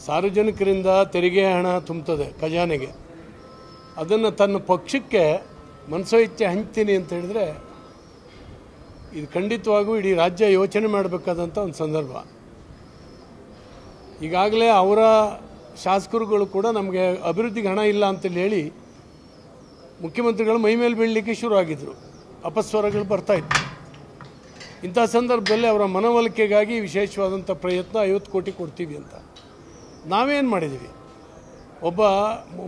ಸಾರ್ವಜನಿಕರಿಂದ ತೆರಿಗೆ ಹಣ ತುಂಬುತ್ತದೆ ಖಜಾನೆಗೆ, ಅದನ್ನು ತನ್ನ ಪಕ್ಷಕ್ಕೆ ಮನಸೋ ಇಚ್ಛೆ ಹಂಚ್ತೀನಿ ಅಂತ ಹೇಳಿದ್ರೆ ಇದು ಖಂಡಿತವಾಗೂ ಇಡೀ ರಾಜ್ಯ ಯೋಚನೆ ಮಾಡಬೇಕಾದಂಥ ಒಂದು ಸಂದರ್ಭ. ಈಗಾಗಲೇ ಅವರ ಶಾಸಕರುಗಳು ಕೂಡ ನಮಗೆ ಅಭಿವೃದ್ಧಿಗೆ ಹಣ ಇಲ್ಲ ಅಂತೇಳಿ ಹೇಳಿ ಮುಖ್ಯಮಂತ್ರಿಗಳು ಮೈ ಮೇಲೆ ಬೀಳಲಿಕ್ಕೆ ಶುರುವಾಗಿದ್ದರು, ಅಪಸ್ವರಗಳು ಬರ್ತಾಯಿತ್ತು. ಇಂಥ ಸಂದರ್ಭದಲ್ಲಿ ಅವರ ಮನವೊಲಿಕೆಗಾಗಿ ವಿಶೇಷವಾದಂಥ ಪ್ರಯತ್ನ 50 ಕೋಟಿ ಕೊಡ್ತೀವಿ ಅಂತ. ನಾವೇನು ಮಾಡಿದ್ದೀವಿ? ಒಬ್ಬ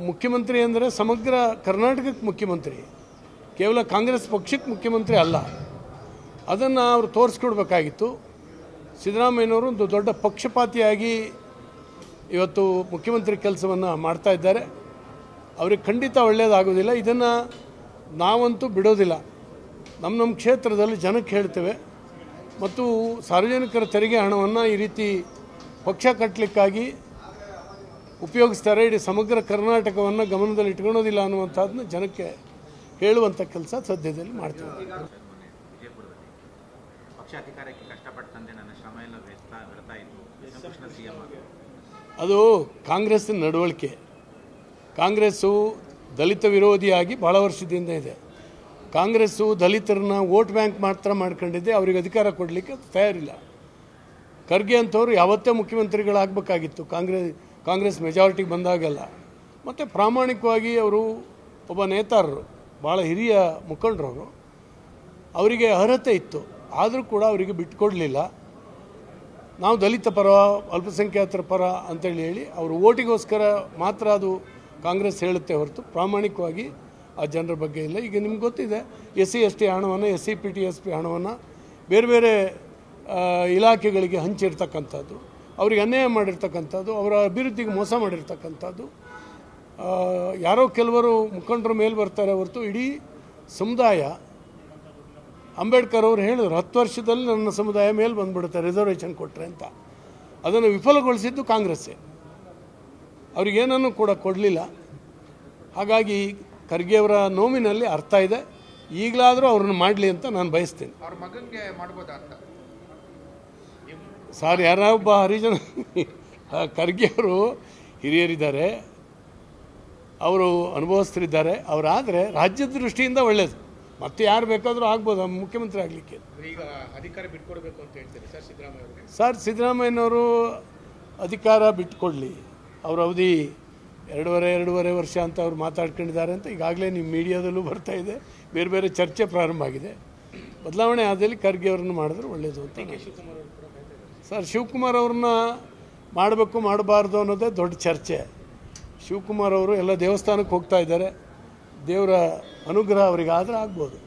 ಮುಖ್ಯಮಂತ್ರಿ ಅಂದರೆ ಸಮಗ್ರ ಕರ್ನಾಟಕಕ್ಕೆ ಮುಖ್ಯಮಂತ್ರಿ, ಕೇವಲ ಕಾಂಗ್ರೆಸ್ ಪಕ್ಷಕ್ಕೆ ಮುಖ್ಯಮಂತ್ರಿ ಅಲ್ಲ. ಅದನ್ನು ಅವರು ತೋರಿಸ್ಕೊಡ್ಬೇಕಾಗಿತ್ತು. ಸಿದ್ದರಾಮಯ್ಯನವರು ಒಂದು ದೊಡ್ಡ ಪಕ್ಷಪಾತಿಯಾಗಿ ಇವತ್ತು ಮುಖ್ಯಮಂತ್ರಿ ಕೆಲಸವನ್ನು ಮಾಡ್ತಾ ಇದ್ದಾರೆ. ಅವ್ರಿಗೆ ಖಂಡಿತ ಒಳ್ಳೆಯದಾಗೋದಿಲ್ಲ. ಇದನ್ನು ನಾವಂತೂ ಬಿಡೋದಿಲ್ಲ. ನಮ್ಮ ಕ್ಷೇತ್ರದಲ್ಲಿ ಜನಕ್ಕೆ ಹೇಳ್ತೇವೆ ಮತ್ತು ಸಾರ್ವಜನಿಕರ ತೆರಿಗೆ ಹಣವನ್ನು ಈ ರೀತಿ ಪಕ್ಷ ಕಟ್ಟಲಿಕ್ಕಾಗಿ ಉಪಯೋಗಿಸ್ತಾರೆ, ಇಡೀ ಸಮಗ್ರ ಕರ್ನಾಟಕವನ್ನು ಗಮನದಲ್ಲಿ ಇಟ್ಕೊಳ್ಳೋದಿಲ್ಲ ಅನ್ನುವಂಥದ್ದನ್ನ ಜನಕ್ಕೆ ಹೇಳುವಂಥ ಕೆಲಸ ಸದ್ಯದಲ್ಲಿ ಮಾಡ್ತೀವಿ. ಅದು ಕಾಂಗ್ರೆಸ್ಸಿನ ನಡವಳಿಕೆ. ಕಾಂಗ್ರೆಸ್ಸು ದಲಿತ ವಿರೋಧಿಯಾಗಿ ಭಾಳ ವರ್ಷದಿಂದ ಇದೆ. ಕಾಂಗ್ರೆಸ್ಸು ದಲಿತರನ್ನ ವೋಟ್ ಬ್ಯಾಂಕ್ ಮಾತ್ರ ಮಾಡ್ಕೊಂಡಿದ್ದೆ, ಅವರಿಗೆ ಅಧಿಕಾರ ಕೊಡಲಿಕ್ಕೆ ತಯಾರಿಲ್ಲ. ಖರ್ಗೆ ಅಂಥವ್ರು ಯಾವತ್ತೇ ಮುಖ್ಯಮಂತ್ರಿಗಳಾಗಬೇಕಾಗಿತ್ತು ಕಾಂಗ್ರೆಸ್ ಮೆಜಾರಿಟಿಗೆ ಬಂದಾಗೆಲ್ಲ. ಮತ್ತು ಪ್ರಾಮಾಣಿಕವಾಗಿ ಅವರು ಒಬ್ಬ ನೇತಾರರು, ಭಾಳ ಹಿರಿಯ ಮುಖಂಡರವರು, ಅವರಿಗೆ ಅರ್ಹತೆ ಇತ್ತು. ಆದರೂ ಕೂಡ ಅವರಿಗೆ ಬಿಟ್ಟುಕೊಡಲಿಲ್ಲ. ನಾವು ದಲಿತ ಪರ, ಅಲ್ಪಸಂಖ್ಯಾತರ ಪರ ಅಂತೇಳಿ ಹೇಳಿ ಅವರು ಓಟಿಗೋಸ್ಕರ ಮಾತ್ರ ಅದು ಕಾಂಗ್ರೆಸ್ ಹೇಳುತ್ತೆ ಹೊರತು ಪ್ರಾಮಾಣಿಕವಾಗಿ ಆ ಜನರ ಬಗ್ಗೆ ಇಲ್ಲ. ಈಗ ನಿಮ್ಗೆ ಗೊತ್ತಿದೆ, SC ST ಹಣವನ್ನು, SC PTSP ಹಣವನ್ನು ಬೇರೆ ಬೇರೆ ಇಲಾಖೆಗಳಿಗೆ ಹಂಚಿರ್ತಕ್ಕಂಥದ್ದು, ಅವರಿಗೆ ಅನ್ಯಾಯ ಮಾಡಿರ್ತಕ್ಕಂಥದ್ದು, ಅವರ ಅಭಿವೃದ್ಧಿಗೆ ಮೋಸ ಮಾಡಿರ್ತಕ್ಕಂಥದ್ದು. ಯಾರೋ ಕೆಲವರು ಮುಖಂಡರ ಮೇಲೆ ಬರ್ತಾರೆ ಹೊರತು ಇಡೀ ಸಮುದಾಯ. ಅಂಬೇಡ್ಕರ್ ಅವರು ಹೇಳಿದ್ರು 10 ವರ್ಷದಲ್ಲಿ ನನ್ನ ಸಮುದಾಯ ಮೇಲೆ ಬಂದುಬಿಡುತ್ತೆ ರಿಸರ್ವೇಷನ್ ಕೊಟ್ಟರೆ ಅಂತ. ಅದನ್ನು ವಿಫಲಗೊಳಿಸಿದ್ದು ಕಾಂಗ್ರೆಸ್ಸೇ. ಅವರಿಗೇನನ್ನು ಕೂಡ ಕೊಡಲಿಲ್ಲ. ಹಾಗಾಗಿ ಖರ್ಗೆ ಅವರ ನೋವಿನಲ್ಲಿ ಅರ್ಥ ಇದೆ. ಈಗಲಾದರೂ ಅವ್ರನ್ನ ಮಾಡಲಿ ಅಂತ ನಾನು ಬಯಸ್ತೀನಿ. ಅವ್ರ ಮಗನಿಗೆ ಮಾಡ್ಬೋದಾ ಅಂತ ಸರ್, ಯಾರೊಬ್ಬ ಹರಿಜನ ಖರ್ಗೆ ಅವರು ಹಿರಿಯರಿದ್ದಾರೆ, ಅವರು ಅನುಭವಸ್ಥರಿದ್ದಾರೆ. ಅವರಾದರೆ ರಾಜ್ಯದ ದೃಷ್ಟಿಯಿಂದ ಒಳ್ಳೆಯದು. ಮತ್ತೆ ಯಾರು ಬೇಕಾದರೂ ಆಗ್ಬೋದು ಮುಖ್ಯಮಂತ್ರಿ ಆಗಲಿಕ್ಕೆ. ಈಗ ಅಧಿಕಾರ ಬಿಟ್ಕೊಡ್ಬೇಕು ಅಂತ ಹೇಳ್ತಾರೆ ಸರ್ ಸಿದ್ದರಾಮಯ್ಯ ಅವರು. ಸರ್, ಸಿದ್ದರಾಮಯ್ಯನವರು ಅಧಿಕಾರ ಬಿಟ್ಟುಕೊಡಲಿ. ಅವ್ರ ಅವಧಿ 2.5 ವರ್ಷ ಅಂತ ಅವ್ರು ಮಾತಾಡ್ಕೊಂಡಿದ್ದಾರೆ ಅಂತ ಈಗಾಗಲೇ ನಿಮ್ಮ ಮೀಡಿಯಾದಲ್ಲೂ ಬರ್ತಾ ಇದೆ. ಬೇರೆ ಬೇರೆ ಚರ್ಚೆ ಪ್ರಾರಂಭ ಆಗಿದೆ. ಬದಲಾವಣೆ ಆದಲ್ಲಿ ಖರ್ಗೆ ಅವ್ರನ್ನ ಮಾಡಿದ್ರೆ ಒಳ್ಳೆಯದು ಅಂತ. ಸರ್, ಶಿವಕುಮಾರ್ ಅವ್ರನ್ನ ಮಾಡಬೇಕು ಮಾಡಬಾರ್ದು ಅನ್ನೋದೇ ದೊಡ್ಡ ಚರ್ಚೆ. ಶಿವಕುಮಾರ್ ಅವರು ಎಲ್ಲ ದೇವಸ್ಥಾನಕ್ಕೆ ಹೋಗ್ತಾ ಇದ್ದಾರೆ. ದೇವರ ಅನುಗ್ರಹ ಅವರಿಗಾದರೆ ಆಗ್ಬೋದು.